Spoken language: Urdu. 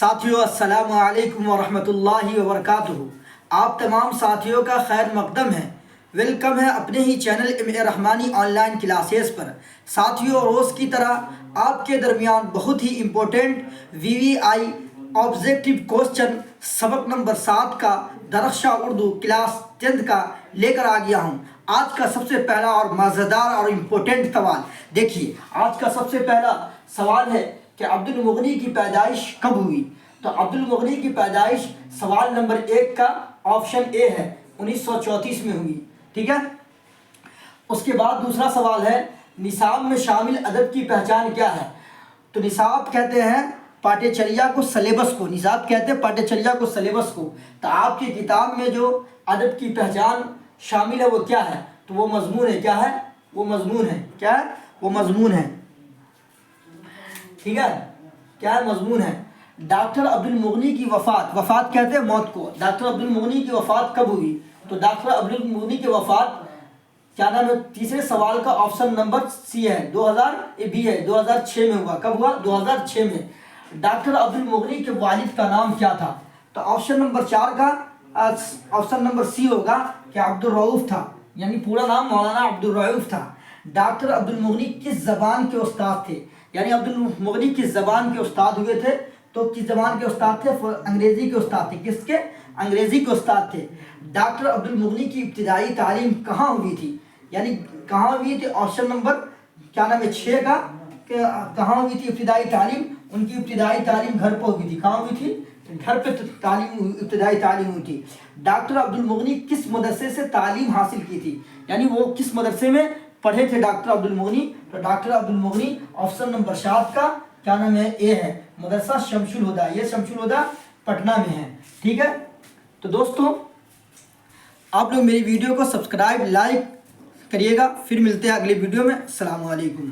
ساتھیو السلام علیکم ورحمۃ اللہ وبرکاتہ۔ آپ تمام ساتھیوں کا خیر مقدم ہے، ویلکم ہے اپنے ہی channel Rahmani online classes پر۔ ساتھیوں، روز کی طرح آپ کے درمیان بہت ہی امپورٹنٹ VVI آبجیکٹیو کوسچن سبق نمبر 7 کا درخشہ اردو کلاس 10 کا لے کر آ گیا ہوں۔ آج کا سب سے پہلا اور مزیدار اور امپورٹنٹ سوال دیکھیے۔ آج کا سب سے پہلا سوال ہے کہ عبد المغنی کی پیدائش کب ہوئی؟ تو عبد المغنی کی پیدائش سوال نمبر 1 کا آپشن اے ہے، 1934 میں ہوئی، ٹھیک ہے۔ اس کے بعد دوسرا سوال ہے نصاب میں شامل ادب کی پہچان کیا ہے؟ تو نصاب کہتے ہیں پاٹھیہ چریا کو، سلیبس کو، نصاب کہتے ہیں پاٹھیہ چریا کو، سلیبس کو۔ تو آپ کی کتاب میں جو ادب کی پہچان شامل ہے وہ کیا ہے؟ تو وہ مضمون ہے، کیا ہے؟ وہ مضمون ہے، کیا ہے؟ وہ مضمون ہے، ٹھیک ہے۔ کیا ہے؟ مضمون ہے۔ ڈاکٹر عبد المغنی کی وفات کہتے ہیں موت کو۔ ڈاکٹر عبد المغنی کی وفات کب ہوئی؟ تو ڈاکٹر عبد المغنی کی وفات کیا نام ہے؟ تیسرے سوال کا آپشن نمبر سی ہے، 2006 میں ہوا۔ کب ہوا؟ 2006 میں۔ ڈاکٹر عبد المغنی کے والد کا نام کیا تھا؟ تو آپشن نمبر 4 کا آپشن نمبر سی ہوگا کہ عبد الرؤف تھا، یعنی پورا نام مولانا عبد الرؤف تھا۔ ڈاکٹر عبد المغنی کس زبان کے استاد تھے؟ یعنی عبد المغنی کس زبان کے استاد ہوئے تھے؟ تو کس زبان کے استاد تھے؟ انگریزی کے استاد تھے۔ کس کے؟ انگریزی کے استاد تھے۔ ڈاکٹر عبد المغنی کی ابتدائی تعلیم کہاں ہوئی تھی؟ یعنی کہاں ہوئی تھی؟ آپشن نمبر کیا نام ہے 6 کا کہ کہاں ہوئی تھی ابتدائی تعلیم؟ ان کی ابتدائی تعلیم گھر پہ ہوئی تھی۔ کہاں ہوئی تھی؟ گھر پہ ابتدائی تعلیم ہوئی تھی۔ ڈاکٹر عبد المغنی کس مدرسے سے تعلیم حاصل کی تھی؟ یعنی وہ کس مدرسے میں پڑھے تھے ڈاکٹر عبد المغنی؟ تو ڈاکٹر عبد المغنی آپشن نمبر 7 کا کیا نام ہے اے ہے، مدرسہ شمس الہدیٰ۔ یہ شمس الہدیٰ پٹنہ میں ہے، ٹھیک ہے۔ تو دوستوں، آپ لوگ میری ویڈیو کو سبسکرائب لائک کریے گا۔ پھر ملتے ہیں اگلے ویڈیو میں۔ السلام علیکم۔